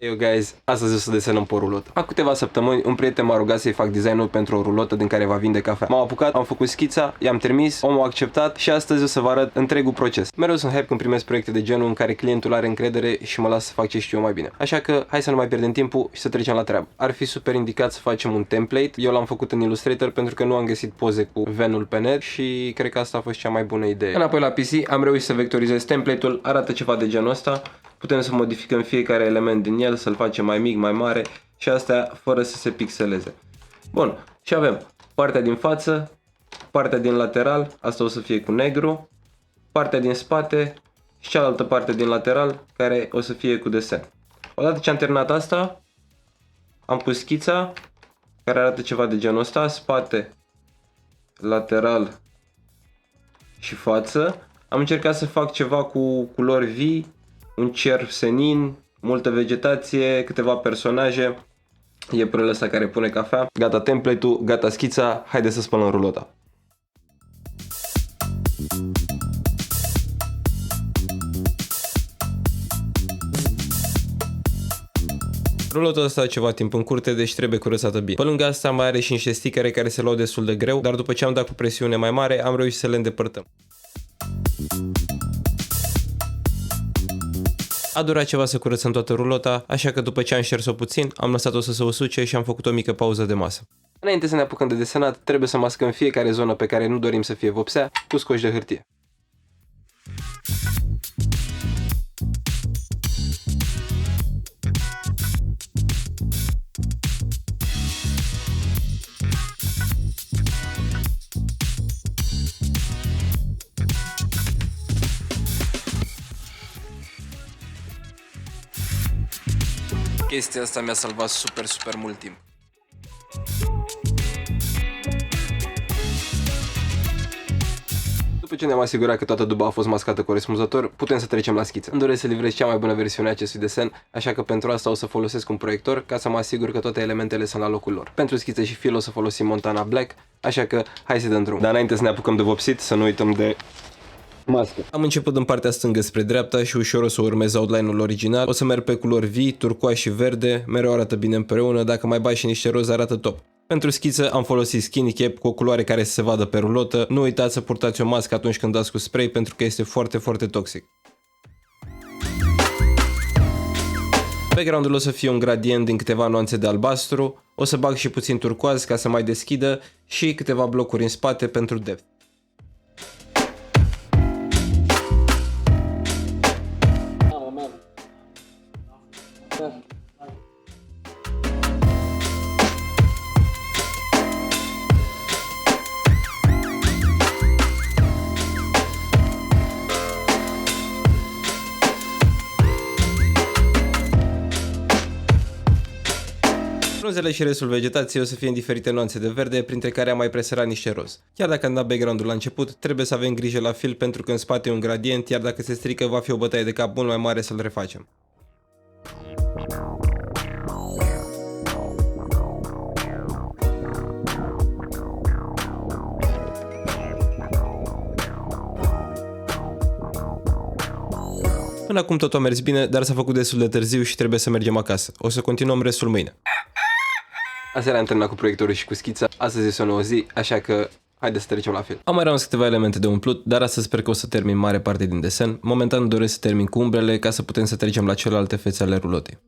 Yo guys, astăzi o să desenăm pe o rulotă. Acum câteva săptămâni, un prieten m-a rugat să-i fac designul pentru o rulotă din care va vinde cafea. M-am apucat, am făcut schița, i-am trimis, omul a acceptat și astăzi o să vă arăt întregul proces. Mereu sunt happy când primesc proiecte de genul în care clientul are încredere și mă lasă să fac ce știu eu mai bine. Așa că hai să nu mai pierdem timpul și să trecem la treabă. Ar fi super indicat să facem un template. Eu l-am făcut în Illustrator pentru că nu am găsit poze cu venul pe net și cred că asta a fost cea mai bună idee. Înapoi la PC am reușit să vectorizez template-ul, arată ceva de genul ăsta. Putem să modificăm fiecare element din el, să-l facem mai mic, mai mare și astea fără să se pixeleze. Bun, și avem partea din față, partea din lateral, asta o să fie cu negru, partea din spate și cealaltă parte din lateral care o să fie cu desen. Odată ce am terminat asta, am pus schița care arată ceva de genul ăsta, spate, lateral și față. Am încercat să fac ceva cu culori vii, un cer senin, multă vegetație, câteva personaje, iepurul ăsta care pune cafea. Gata template-ul, gata schița, haide să spălăm rulota. Rulotul ăsta a ceva timp în curte, deci trebuie curățată bine. Pe lângă asta mai are și niște stickere care se luau destul de greu, dar după ce am dat cu presiune mai mare, am reușit să le îndepărtăm. A durat ceva să curățăm toată rulota, așa că după ce am șters-o puțin, am lăsat-o să se usuce și am făcut o mică pauză de masă. Înainte să ne apucăm de desenat, trebuie să mascăm fiecare zonă pe care nu dorim să fie vopsea cu scoci de hârtie. Chestia asta mi-a salvat super mult timp. După ce ne-am asigurat că toată duba a fost mascată corespunzător, putem să trecem la schiță. Îmi doresc să livrez cea mai bună versiune a acestui desen, așa că pentru asta o să folosesc un proiector ca să mă asigur că toate elementele sunt la locul lor. Pentru schiță și fil o să folosim Montana Black, așa că hai să dăm drum. Dar înainte să ne apucăm de vopsit, să nu uităm de mască. Am început în partea stângă spre dreapta și ușor o să urmez outline-ul original. O să merg pe culori vii, turcoaz și verde, mereu arată bine împreună, dacă mai bagi și niște roz arată top. Pentru schiță am folosit Skinny Cap cu o culoare care să se vadă pe rulotă. Nu uitați să purtați o mască atunci când dați cu spray pentru că este foarte toxic. Background-ul o să fie un gradient din câteva nuanțe de albastru, o să bag și puțin turcoaz ca să mai deschidă și câteva blocuri în spate pentru depth. Frunzele și restul vegetației o să fie în diferite nuanțe de verde, printre care am mai preserat niște roz. Chiar dacă am dat background-ul la început, trebuie să avem grijă la fil pentru că în spate e un gradient, iar dacă se strică va fi o bătaie de cap mult mai mare să-l refacem. Până acum totul a mers bine, dar s-a făcut destul de târziu și trebuie să mergem acasă. O să continuăm restul mâine. Aseară am terminat cu proiectorul și cu schița, astăzi este o nouă zi, așa că haideți să trecem la film. Am mai rămas câteva elemente de umplut, dar astăzi sper că o să termin mare parte din desen. Momentan doresc să termin cu umbrele ca să putem să trecem la celelalte fețe ale rulotei.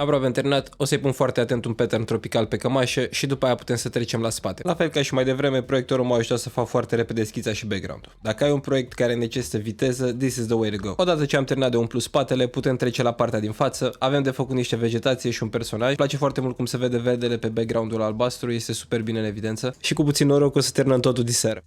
Aproape am terminat, o să-i pun foarte atent un pattern tropical pe cămașă și după aia putem să trecem la spate. La fel ca și mai devreme, proiectorul m-a ajutat să fac foarte repede schița și background-ul. Dacă ai un proiect care necesită viteză, this is the way to go. Odată ce am terminat de umplut spatele, putem trece la partea din față. Avem de făcut niște vegetație și un personaj. Îmi place foarte mult cum se vede verdele pe background-ul albastru, este super bine în evidență și cu puțin noroc o să terminăm totul diseară.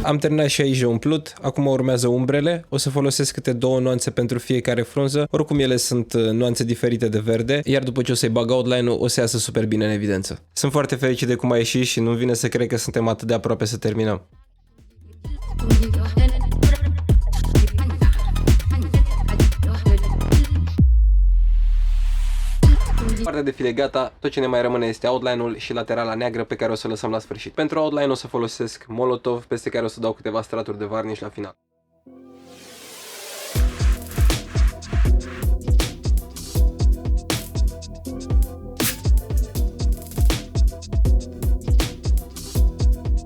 Am terminat și aici de umplut, acum urmează umbrele, o să folosesc câte 2 nuanțe pentru fiecare frunză, oricum ele sunt nuanțe diferite de verde, iar după ce o să-i bag outline-ul o să iasă super bine în evidență. Sunt foarte fericit de cum a ieșit și nu vine să cred că suntem atât de aproape să terminăm. Partea de file gata, tot ce ne mai rămâne este outline-ul și laterala neagră pe care o să o lăsăm la sfârșit. Pentru outline o să folosesc Molotov, peste care o să dau câteva straturi de varnish la final.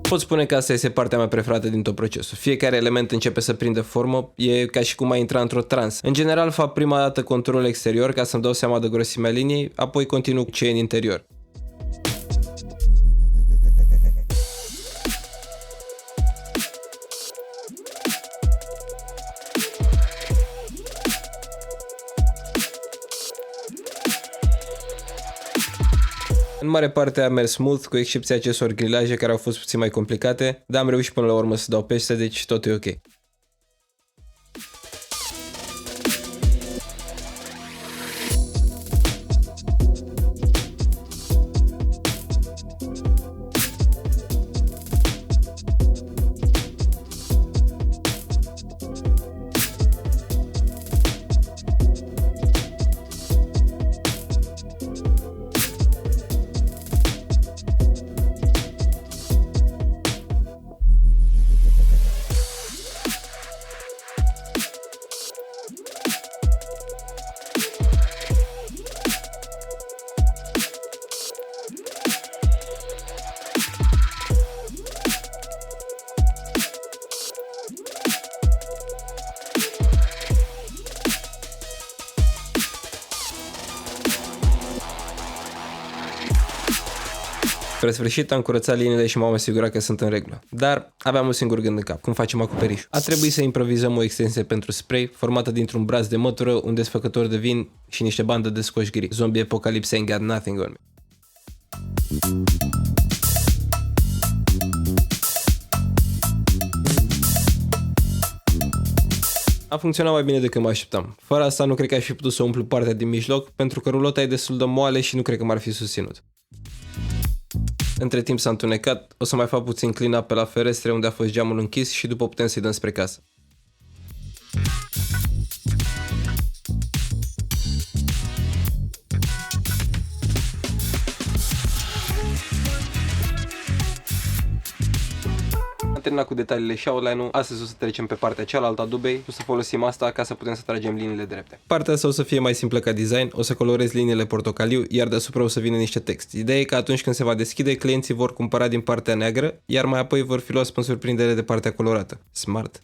Pot spune că asta este partea mea preferată din tot procesul. Fiecare element începe să prindă formă, e ca și cum ai intra într-o trans. În general fac prima dată conturul exterior ca să-mi dau seama de grosimea liniei, apoi continuu cu ce e în interior. În mare parte a mers smooth, cu excepția acestor grilaje care au fost puțin mai complicate, dar am reușit până la urmă să dau peste, deci tot e ok. Spre sfârșit am curățat liniile și m-am asigurat că sunt în regulă. Dar aveam un singur gând în cap, cum facem acoperișul. A trebuit să improvizăm o extensie pentru spray, formată dintr-un braț de mătură, un desfăcător de vin și niște bandă de scoși gri. Zombie Apocalypse ain't got nothing on me. A funcționat mai bine decât mă așteptam. Fără asta nu cred că aș fi putut să umplu partea din mijloc, pentru că rulota e destul de moale și nu cred că m-ar fi susținut. Între timp s-a întunecat, o să mai fac puțin clean-up pe la ferestre unde a fost geamul închis și după putem să-i dăm spre casă. Am terminat cu detaliile și outline-ul, astăzi o să trecem pe partea cealaltă a dubei, o să folosim asta ca să putem să tragem liniile drepte. Partea asta o să fie mai simplă ca design, o să colorez liniile portocaliu, iar deasupra o să vină niște text. Ideea e că atunci când se va deschide, clienții vor cumpăra din partea neagră, iar mai apoi vor fi luați în surprindere de partea colorată. Smart!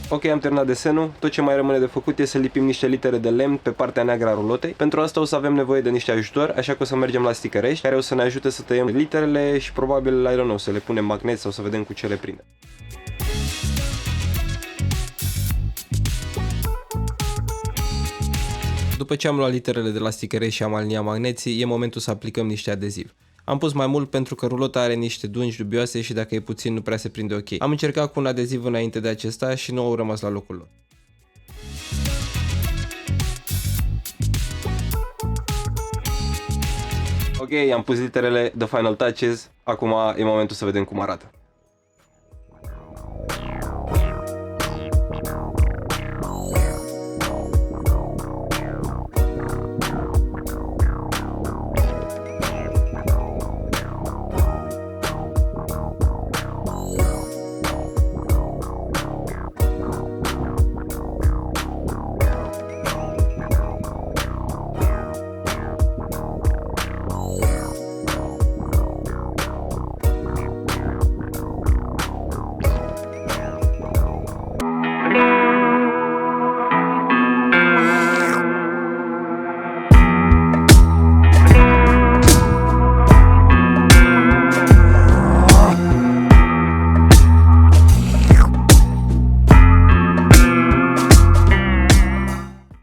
Ok, am terminat desenul, tot ce mai rămâne de făcut e să lipim niște litere de lemn pe partea neagră a rulotei. Pentru asta o să avem nevoie de niște ajutor, așa că o să mergem la sticărești, care o să ne ajute să tăiem literele și probabil, I don't know, să le punem magnet sau să vedem cu ce le prinde. După ce am luat literele de la sticărești și am aliniat magneții, e momentul să aplicăm niște adeziv. Am pus mai mult pentru că rulota are niște dungi dubioase și dacă e puțin nu prea se prinde ok. Am încercat cu un adeziv înainte de acesta și nu au rămas la locul lor. Ok, am pus literele de final touches, acum e momentul să vedem cum arată.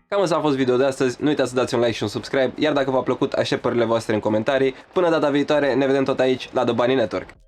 Cam asta a fost video de astăzi, nu uitați să dați un like și un subscribe, iar dacă v-a plăcut, aștept părerile voastre în comentarii. Până data viitoare, ne vedem tot aici la The Bunny Network.